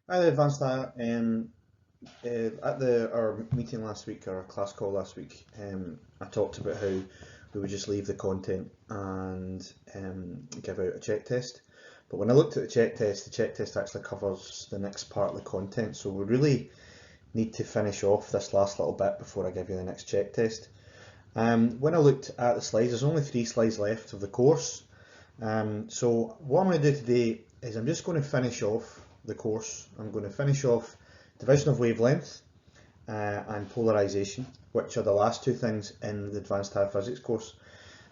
Hi there, Advanced Hire. At our meeting last week, our class call last week, I talked about how we would just leave the content and give out a check test. But when I looked at the check test actually covers the next part of the content. So we really need to finish off this last little bit before I give you the next check test. When I looked at the slides, there's only 3 slides left of the course. So what I'm going to do today is I'm just going to finish off the course. I'm going to finish off division of wavelength and polarisation, which are the last 2 things in the Advanced Higher Physics course.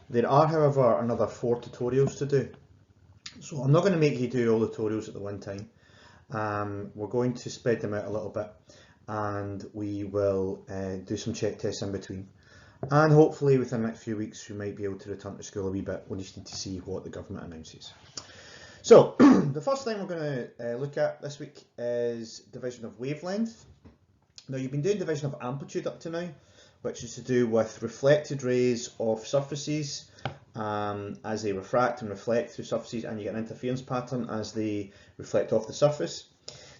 There are, however, another 4 tutorials to do. So I'm not going to make you do all the tutorials at the one time. We're going to spread them out a little bit, and we will do some check tests in between. And hopefully within the next few weeks we might be able to return to school a wee bit. We just need to see what the government announces. So the first thing we're going to look at this week is division of wavelength. Now you've been doing division of amplitude up to now, which is to do with reflected rays of surfaces as they refract and reflect through surfaces, and you get an interference pattern as they reflect off the surface.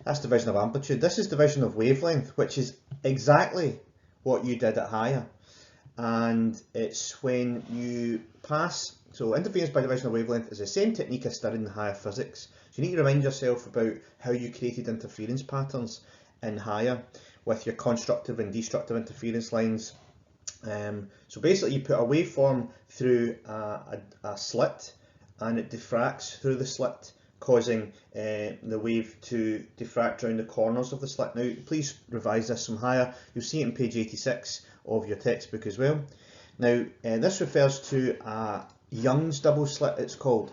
That's division of amplitude. This is division of wavelength, which is exactly what you did at higher. And it's when you pass, so interference by division of wavelength is the same technique as studying in higher physics. So you need to remind yourself about how you created interference patterns in higher with your constructive and destructive interference lines. So basically you put a waveform through a slit and it diffracts through the slit, causing the wave to diffract around the corners of the slit. Now please revise this from higher. You'll see it on page 86 of your textbook as well. Now this refers to a Young's double slit, it's called.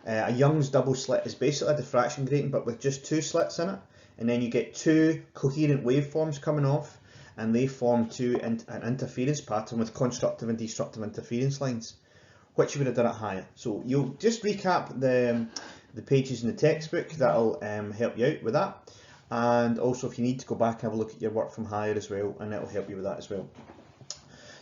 A Young's double slit is basically a diffraction grating but with just 2 slits in it, and then you get 2 coherent waveforms coming off, and they form an interference pattern with constructive and destructive interference lines, which you would have done at higher. So you'll just recap the pages in the textbook. That'll help you out with that, and also if you need to go back and have a look at your work from higher as well, and that'll help you with that as well.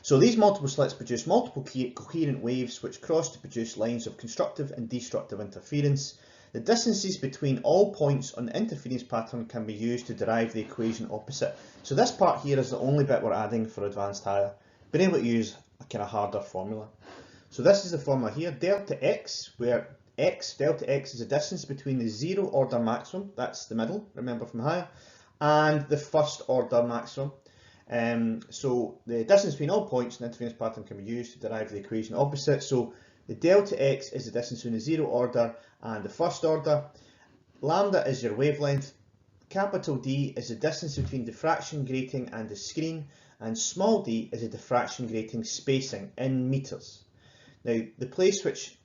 So these multiple slits produce multiple coherent waves which cross to produce lines of constructive and destructive interference. The distances between all points on the interference pattern can be used to derive the equation opposite. So this part here is the only bit we're adding for advanced higher, being able to use a kind of harder formula. So this is the formula here, delta x, where delta x is the distance between the 0 order maximum, that's the middle, remember from higher, and the first order maximum. So the distance between all points in the interference pattern can be used to derive the equation opposite. So the delta x is the distance between the 0 order and the first order. Lambda is your wavelength. Capital D is the distance between diffraction grating and the screen, and small d is the diffraction grating spacing in meters. Now the place which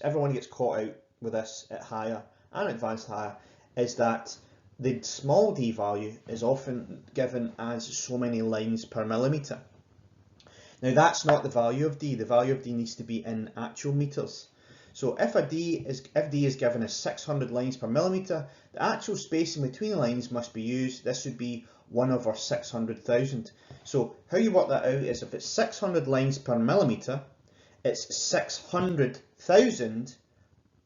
everyone gets caught out with this at higher and advanced higher is that the small d value is often given as so many lines per millimetre. Now that's not the value of d. The value of d needs to be in actual meters. So if d is given as 600 lines per millimetre, the actual spacing between the lines must be used. This would be 1/600,000. So how you work that out is if it's 600 lines per millimetre, it's 600,000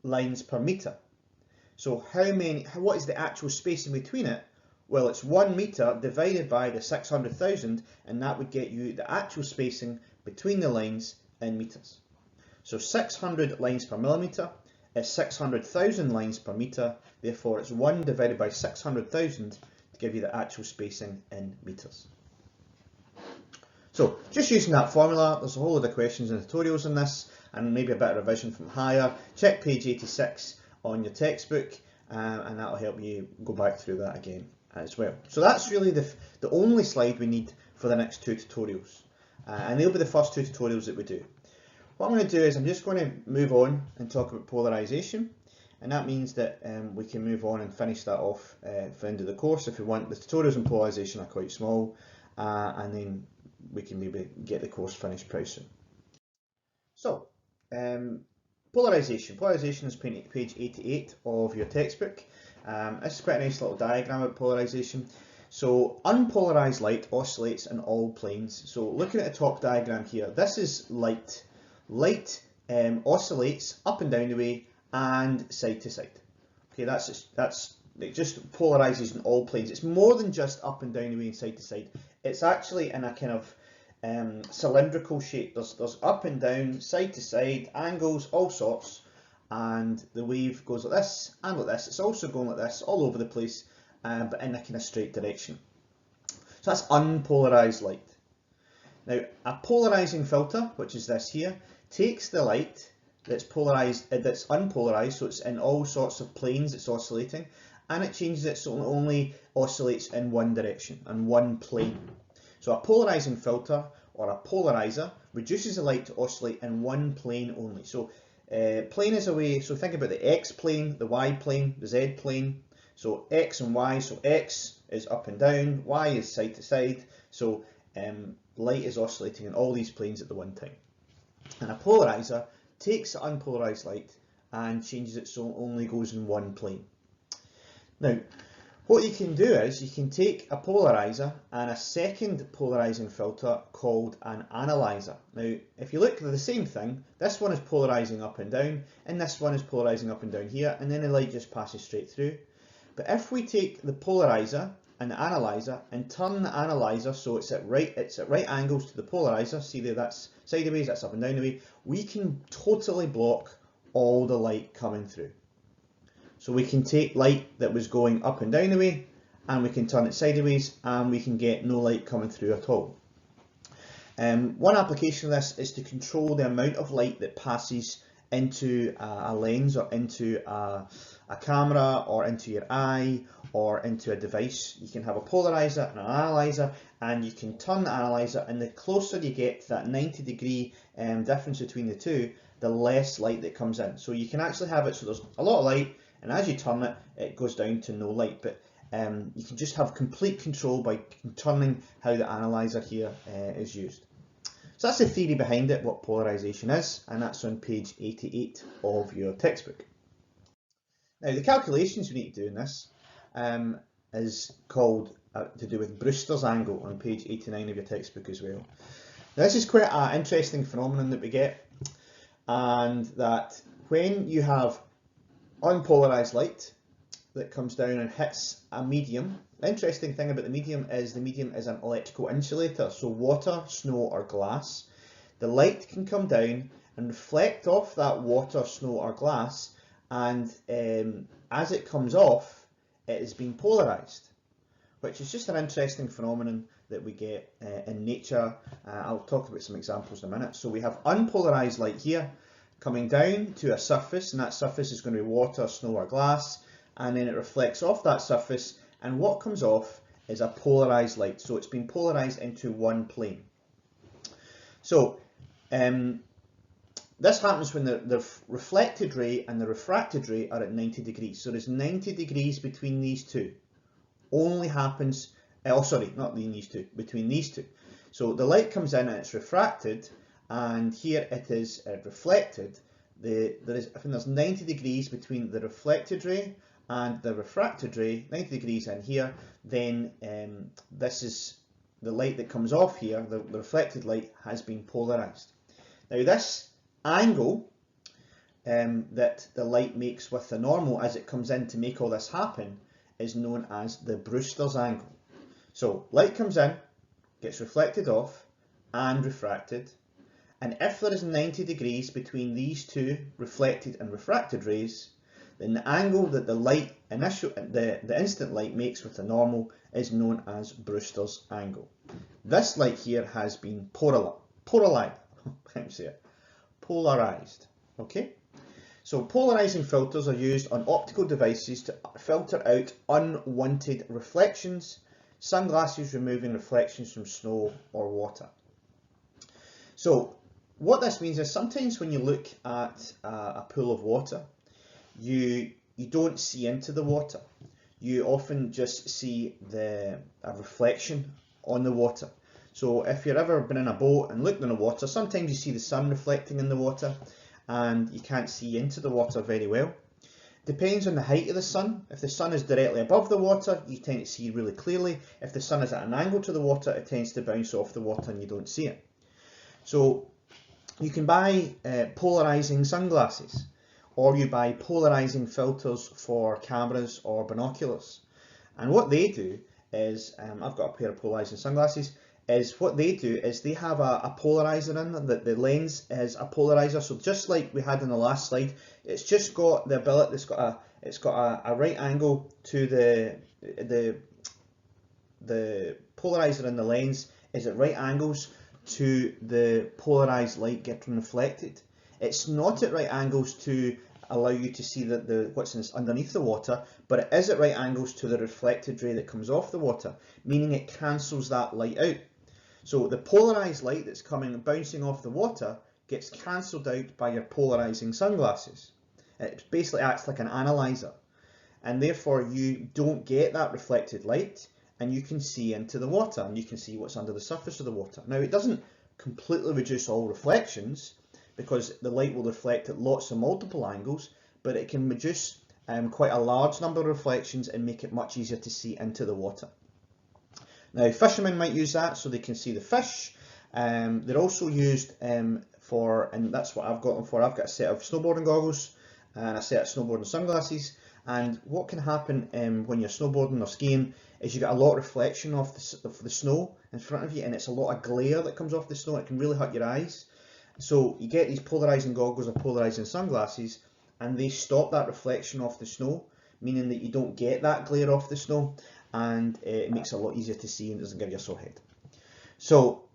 lines per metre. So what is the actual spacing between it? Well, it's 1 metre divided by the 600,000, and that would get you the actual spacing between the lines in metres. So 600 lines per millimetre is 600,000 lines per metre, therefore it's 1 divided by 600,000 to give you the actual spacing in metres. So just using that formula, there's a whole lot of questions and tutorials on this, and maybe a bit of revision from higher. Check page 86 on your textbook, and that'll help you go back through that again as well. So that's really the only slide we need for the next 2 tutorials, and they'll be the first 2 tutorials that we do. What I'm going to do is I'm just going to move on and talk about polarisation, and that means that we can move on and finish that off for the end of the course if we want. The tutorials on polarisation are quite small, and then we can maybe get the course finished pretty soon. So polarisation. Polarisation is page 88 of your textbook. This is quite a nice little diagram of polarisation. So unpolarised light oscillates in all planes. So looking at the top diagram here, this is light. Light oscillates up and down the way and side to side. Okay, that's it just polarises in all planes. It's more than just up and down the way and side to side. It's actually in a kind of cylindrical shape. There's up and down, side to side, angles, all sorts, and the wave goes like this and like this. It's also going like this all over the place, but in a kind of straight direction. So that's unpolarized light. Now, a polarizing filter, which is this here, takes the light that's polarized, that's unpolarized, so it's in all sorts of planes, it's oscillating, and it changes it so it only oscillates in one direction, in one plane. So a polarizing filter or a polarizer reduces the light to oscillate in one plane only. So plane is a way, so think about the X plane, the Y plane, the Z plane. So X and Y, so X is up and down, Y is side to side. So light is oscillating in all these planes at the one time. And a polarizer takes the unpolarized light and changes it so it only goes in one plane. Now, what you can do is you can take a polarizer and a second polarizing filter called an analyzer. Now, if you look at the same thing, this one is polarizing up and down, and this one is polarizing up and down here, and then the light just passes straight through. But if we take the polarizer and the analyzer and turn the analyzer so it's at right angles to the polarizer, see there, that's sideways, that's up and down the way, we can totally block all the light coming through. So we can take light that was going up and down the way, and we can turn it sideways, and we can get no light coming through at all. One application of this is to control the amount of light that passes into a lens or into a camera or into your eye or into a device. You can have a polarizer and an analyzer, and you can turn the analyzer, and the closer you get to that 90-degree difference between the two, the less light that comes in. So you can actually have it so there's a lot of light, and as you turn it, it goes down to no light. But you can just have complete control by turning how the analyzer here is used. So that's the theory behind it, what polarization is, and that's on page 88 of your textbook. Now, the calculations we need to do in this is called to do with Brewster's angle on page 89 of your textbook as well. Now, this is quite an interesting phenomenon that we get, and that when you have unpolarized light that comes down and hits a medium, the interesting thing about the medium is an electrical insulator, so water, snow or glass. The light can come down and reflect off that water, snow or glass, and as it comes off, it has been polarized, which is just an interesting phenomenon that we get in nature. I'll talk about some examples in a minute. So we have unpolarized light here coming down to a surface, and that surface is going to be water, snow or glass, and then it reflects off that surface, and what comes off is a polarized light. So it's been polarized into one plane. So this happens when the reflected ray and the refracted ray are at 90 degrees. So there's 90 degrees between these two. Only happens, oh sorry, not these two, between these two. So the light comes in and it's refracted, and here it is reflected. If there's 90 degrees between the reflected ray and the refracted ray, 90 degrees in here, then this is the light that comes off here, the reflected light has been polarized. Now this angle that the light makes with the normal as it comes in to make all this happen is known as the Brewster's angle. So light comes in, gets reflected off and refracted, and if there is 90 degrees between these two reflected and refracted rays, then the angle that the instant light makes with the normal is known as Brewster's angle. This light here has been polarized. Okay? So polarizing filters are used on optical devices to filter out unwanted reflections, sunglasses removing reflections from snow or water. So what this means is sometimes when you look at a pool of water, you don't see into the water. You often just see a reflection on the water. So if you've ever been in a boat and looked in the water, sometimes you see the sun reflecting in the water and you can't see into the water very well. Depends on the height of the sun. If the sun is directly above the water, you tend to see really clearly. If the sun is at an angle to the water, it tends to bounce off the water and you don't see it. So you can buy polarizing sunglasses. or you buy polarizing filters for cameras or binoculars. And what they do is, I've got a pair of polarizing sunglasses, is what they do is they have a polarizer in them, that the lens is a polarizer. So just like we had in the last slide, it's just got the ability, it's got a right angle to the polarizer in the lens is at right angles to the polarized light getting reflected. It's not at right angles to allow you to see what's underneath the water, but it is at right angles to the reflected ray that comes off the water, meaning it cancels that light out. So the polarized light that's coming bouncing off the water gets cancelled out by your polarizing sunglasses. It basically acts like an analyzer, and therefore you don't get that reflected light, and you can see into the water, and you can see what's under the surface of the water. Now, it doesn't completely reduce all reflections, because the light will reflect at lots of multiple angles, but it can reduce quite a large number of reflections and make it much easier to see into the water. Now, fishermen might use that so they can see the fish. They're also used for, and that's what I've got them for, I've got a set of snowboarding goggles and a set of snowboarding sunglasses. And what can happen when you're snowboarding or skiing is you get a lot of reflection of the snow in front of you, and it's a lot of glare that comes off the snow. It can really hurt your eyes. So you get these polarizing goggles or polarizing sunglasses, and they stop that reflection off the snow, meaning that you don't get that glare off the snow, and it makes it a lot easier to see and doesn't give you a sore head. So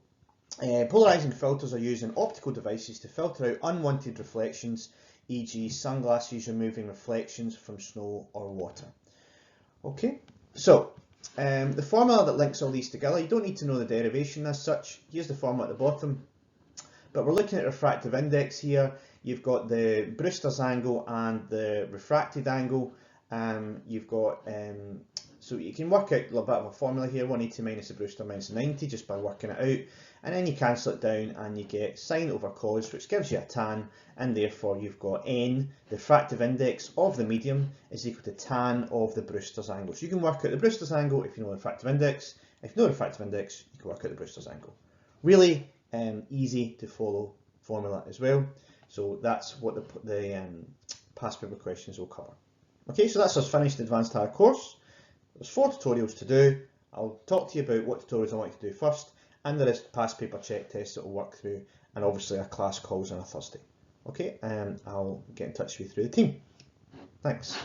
polarizing filters are used in optical devices to filter out unwanted reflections, e.g. sunglasses removing reflections from snow or water. Okay, so the formula that links all these together, you don't need to know the derivation as such. Here's the formula at the bottom. But we're looking at refractive index here. You've got the Brewster's angle and the refracted angle. You've got, so you can work out a little bit of a formula here, 180 minus the Brewster minus 90, just by working it out. And then you cancel it down and you get sine over cos, which gives you a tan, and therefore you've got n, the refractive index of the medium, is equal to tan of the Brewster's angle. So you can work out the Brewster's angle if you know the refractive index. If you know the refractive index, you can work out the Brewster's angle. Really easy to follow formula as well. So that's what the past paper questions will cover. Okay, so that's us finished the advanced higher course. There's 4 tutorials to do. I'll talk to you about what tutorials I want you to do first, and there is past paper check tests that we'll work through, and obviously our class calls on a Thursday. Okay, and I'll get in touch with you through the team. Thanks.